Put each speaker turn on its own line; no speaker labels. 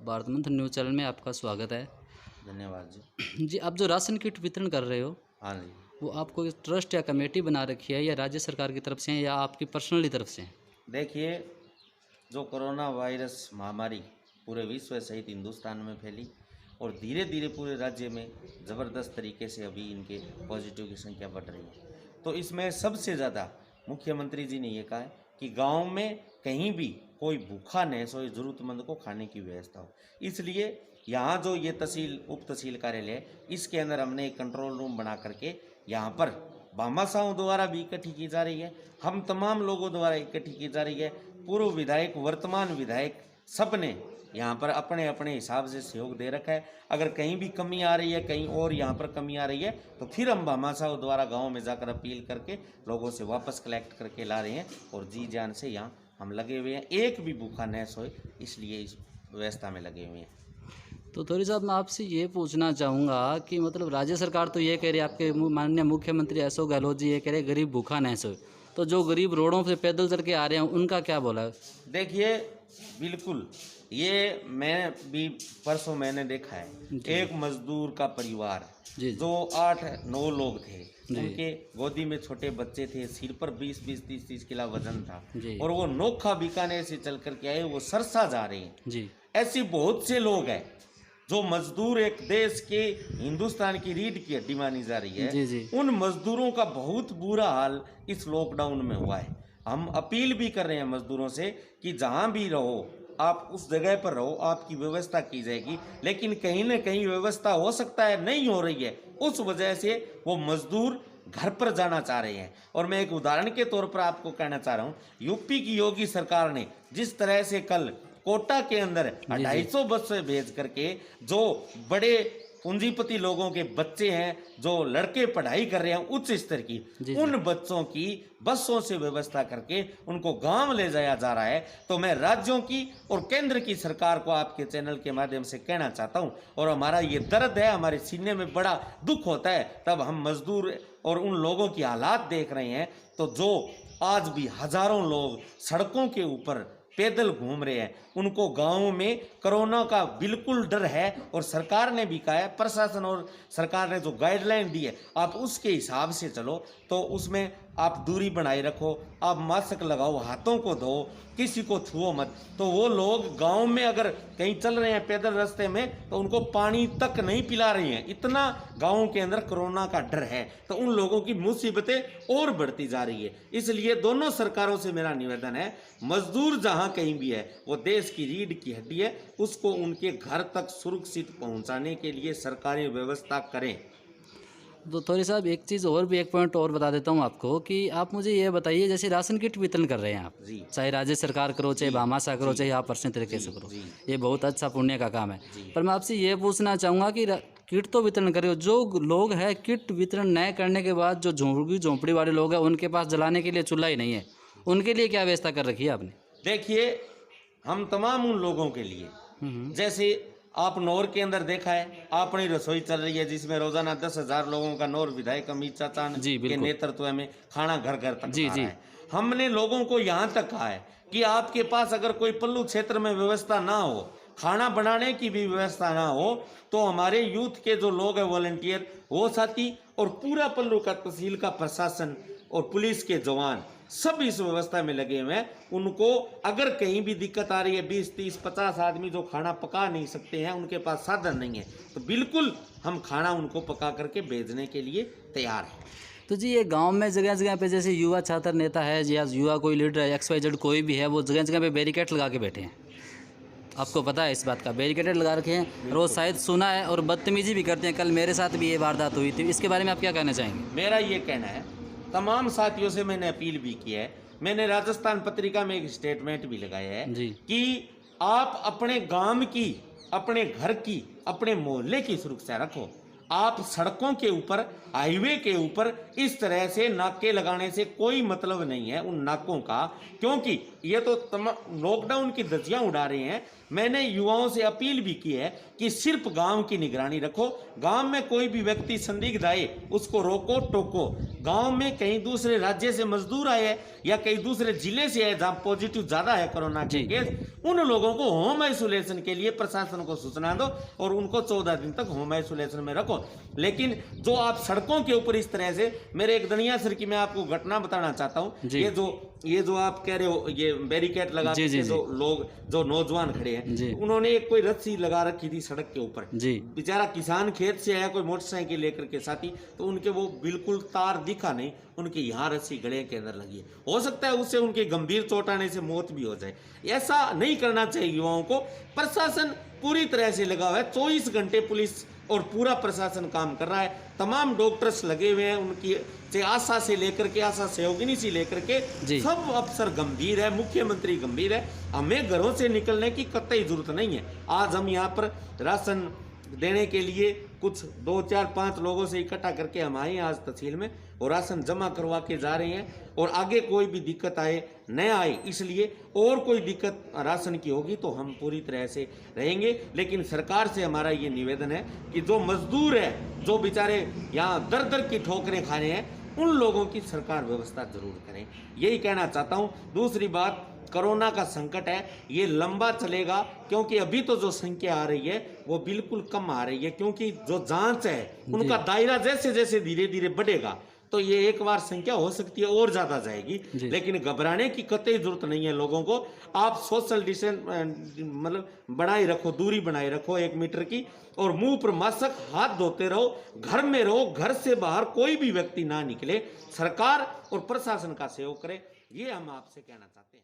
भारत मंत्र news channel में आपका स्वागत है।
धन्यवाद जी।
जी, आप जो राशन किट वितरण कर रहे हो,
हाँ जी।
वो आपको ट्रस्ट या कमेटी बना रखी है या राज्य सरकार की तरफ से है या आपकी पर्सनली तरफ से है?
देखिए, जो कोरोना वायरस महामारी पूरे विश्व सहित हिंदुस्तान में फैली और धीरे धीरे पूरे राज्य में ज़बरदस्त तरीके से अभी इनके पॉजिटिव की संख्या बढ़ रही है। तो इसमें सबसे ज़्यादा मुख्यमंत्री जी ने ये कहा है कि गांव में कहीं भी कोई भूखा न सोए, ज़रूरतमंद को खाने की व्यवस्था हो। इसलिए यहाँ जो ये तहसील उप तहसील कार्यालय है, इसके अंदर हमने एक कंट्रोल रूम बना करके यहाँ पर भामाशाहों द्वारा भी इकट्ठी की जा रही है, हम तमाम लोगों द्वारा इकट्ठी की जा रही है। पूर्व विधायक, वर्तमान विधायक, सब ने यहाँ पर अपने अपने हिसाब से सहयोग दे रखा है। अगर कहीं भी कमी आ रही है, कहीं और यहाँ पर कमी आ रही है, तो फिर हम भामाशाहों द्वारा गाँव में जाकर अपील करके लोगों से वापस कलेक्ट करके ला रहे हैं और जी जान से यहाँ हम लगे हुए हैं। एक भी भूखा न सोए, इसलिए इस व्यवस्था में लगे हुए हैं।
तो थोड़ी साहब मैं आपसे ये पूछना चाहूँगा कि मतलब राज्य सरकार तो ये कह रही है, आपके माननीय मुख्यमंत्री अशोक गहलोत जी ये कह रहे हैं गरीब भूखा न सोए, तो जो गरीब रोडों से पैदल चल के आ रहे हैं उनका क्या बोला?
देखिए, बिल्कुल ये मैं भी परसों मैंने देखा है, एक मजदूर का परिवार
जी।
जो 8-9 लोग थे, उनके गोदी में छोटे बच्चे थे, सिर पर 20-20, 30-30 किलो वजन था और वो नोखा बीकानेर से चल करके आए, वो सरसा जा रहे हैं
जी।
ऐसे बहुत से लोग हैं जो मजदूर एक देश के हिंदुस्तान की रीढ़ की हड्डी मानी जा रही है।
जी जी।
उन मजदूरों का बहुत बुरा हाल इस लॉकडाउन में हुआ है। हम अपील भी कर रहे हैं मजदूरों से कि जहां भी रहो, आप उस जगह पर रहो, आपकी व्यवस्था की जाएगी, लेकिन कहीं न कहीं व्यवस्था हो सकता है नहीं हो रही है, उस वजह से वो मजदूर घर पर जाना चाह रहे हैं। और मैं एक उदाहरण के तौर पर आपको कहना चाह रहा हूँ, यूपी की योगी सरकार ने जिस तरह से कल कोटा के अंदर 250 बसें भेज करके जो बड़े पूंजीपति लोगों के बच्चे हैं, जो लड़के पढ़ाई कर रहे हैं उच्च स्तर की, उन बच्चों की बसों से व्यवस्था करके उनको गांव ले जाया जा रहा है। तो मैं राज्यों की और केंद्र की सरकार को आपके चैनल के माध्यम से कहना चाहता हूं, और हमारा ये दर्द है, हमारे सीने में बड़ा दुख होता है तब हम मजदूर और उन लोगों की हालात देख रहे हैं। तो जो आज भी हजारों लोग सड़कों के ऊपर पैदल घूम रहे हैं, उनको गांवों में कोरोना का बिल्कुल डर है और सरकार ने भी कहा है, प्रशासन और सरकार ने जो गाइडलाइन दी है आप उसके हिसाब से चलो। तो उसमें आप दूरी बनाए रखो, आप मास्क लगाओ, हाथों को धो, किसी को छुओ मत। तो वो लोग गांव में अगर कहीं चल रहे हैं पैदल रास्ते में तो उनको पानी तक नहीं पिला रही हैं, इतना गांवों के अंदर कोरोना का डर है। तो उन लोगों की मुसीबतें और बढ़ती जा रही है। इसलिए दोनों सरकारों से मेरा निवेदन है, मजदूर जहां कहीं भी है वो देश की रीढ़ की हड्डी है, उसको उनके घर तक सुरक्षित पहुंचाने के लिए सरकारी व्यवस्था करें।
तो थोड़ी साहब एक चीज़ और भी, एक पॉइंट और बता देता हूँ आपको कि आप मुझे ये बताइए, जैसे राशन किट वितरण कर रहे हैं आप, चाहे राज्य सरकार करो, चाहे भामाशाह करो, चाहे आप पर्सनल तरीके से करो, ये बहुत अच्छा पुण्य का काम है। पर मैं आपसे ये पूछना चाहूँगा कि किट तो वितरण कर रहे हो, जो लोग हैं किट वितरण न करने के बाद जो झोंपड़ी वाले लोग हैं उनके पास जलाने के लिए चूल्हा ही नहीं है, उनके लिए क्या व्यवस्था कर रखी है आपने?
देखिए, हम तमाम उन लोगों के लिए, जैसे आप नौर के अंदर देखा है, अपनी रसोई चल रही है जिसमें रोजाना 10,000 लोगों का नौर विधायक अमित चाचा के नेतृत्व में खाना घर घर तक जा रहा है। हमने लोगों को यहाँ तक कहा है कि आपके पास अगर कोई पल्लू क्षेत्र में व्यवस्था ना हो, खाना बनाने की भी व्यवस्था ना हो, तो हमारे यूथ के जो लोग हैं वॉलंटियर, वो साथी और पूरा पल्लू का तहसील का प्रशासन और पुलिस के जवान सब इस व्यवस्था में लगे हुए हैं। उनको अगर कहीं भी दिक्कत आ रही है, 20, 30, 50 आदमी जो खाना पका नहीं सकते हैं, उनके पास साधन नहीं है, तो बिल्कुल हम खाना उनको पका करके भेजने के लिए तैयार हैं।
तो जी ये गांव में जगह जगह पे जैसे युवा छात्र नेता है या युवा कोई लीडर है, XYZ कोई भी है, वो जगह जगह पे बैरिकेड लगा के बैठे हैं, आपको पता है इस बात का? बैरिकेड लगा रखे हैं, रोज शायद सुना है, और बदतमीजी भी करते हैं। कल मेरे साथ भी ये वारदात हुई थी, इसके बारे में आप क्या कहना चाहेंगे?
मेरा ये कहना है, तमाम साथियों से मैंने अपील भी की है, मैंने राजस्थान पत्रिका में एक स्टेटमेंट भी लगाया है कि आप अपने गांव की, अपने घर की, अपने मोहल्ले की सुरक्षा रखो। आप सड़कों के ऊपर, हाईवे के ऊपर इस तरह से नाके लगाने से कोई मतलब नहीं है उन नाकों का, क्योंकि ये तो लॉकडाउन की धज्जियां उड़ा रहे हैं। मैंने युवाओं से अपील भी की है कि सिर्फ गांव की निगरानी रखो, गांव में कोई भी व्यक्ति संदिग्ध आए उसको रोको टोको। गांव में कहीं दूसरे राज्य से मजदूर आए हैं या कहीं दूसरे जिले से आए जहां पॉजिटिव ज्यादा है कोरोना के केस, उन लोगों को होम आइसोलेशन के लिए प्रशासन को सूचना दो और उनको 14 दिन तक होम आइसोलेशन में रखो। लेकिन जो आप सड़कों के ऊपर इस तरह से, मेरे एक दनिया सर की मैं आपको घटना बताना चाहता हूँ। ये जो आप कह रहे हो ये बैरिकेड लगा के जो लोग, जो नौजवान खड़े हैं, उन्होंने एक कोई रस्सी लगा रखी थी सड़क के ऊपर। बेचारा किसान खेत से आया, कोई मोटरसाइकिल लेकर के साथी, तो उनके वो बिल्कुल तार दिखा नहीं, उनके यहाँ रस्सी गले के अंदर लगी है। हो सकता है उससे उनके गंभीर चोट आने से मौत भी हो जाए। ऐसा नहीं करना चाहिए युवाओं को। प्रशासन पूरी तरह से लगा हुआ है, 24 घंटे पुलिस और पूरा प्रशासन काम कर रहा है। तमाम डॉक्टर्स लगे हुए हैं, उनकी आशा से लेकर के, आशा सहयोगिनी से लेकर के सब अफसर गंभीर है, मुख्यमंत्री गंभीर है। हमें घरों से निकलने की कतई जरूरत नहीं है। आज हम यहाँ पर राशन देने के लिए कुछ 2, 4, 5 लोगों से इकट्ठा करके हम आए आज तहसील में और राशन जमा करवा के जा रहे हैं। और आगे कोई भी दिक्कत आए न आए, इसलिए और कोई दिक्कत राशन की होगी तो हम पूरी तरह से रहेंगे। लेकिन सरकार से हमारा ये निवेदन है कि जो मजदूर है, जो बेचारे यहाँ दर दर की ठोकरें खा रहे हैं, उन लोगों की सरकार व्यवस्था जरूर करें, यही कहना चाहता हूँ। दूसरी बात, कोरोना का संकट है, ये लंबा चलेगा, क्योंकि अभी तो जो संख्या आ रही है वो बिल्कुल कम आ रही है, क्योंकि जो जांच है उनका दायरा जैसे जैसे धीरे धीरे बढ़ेगा तो ये एक बार संख्या हो सकती है और ज्यादा जाएगी। लेकिन घबराने की कतई जरूरत नहीं है लोगों को। आप सोशल डिस्टेंस मतलब बनाए रखो, दूरी बनाए रखो 1 मीटर की, और मुंह पर मास्क, हाथ धोते रहो, घर में रहो, घर से बाहर कोई भी व्यक्ति ना निकले। सरकार और प्रशासन का सहयोग करे, ये हम आपसे कहना चाहते हैं।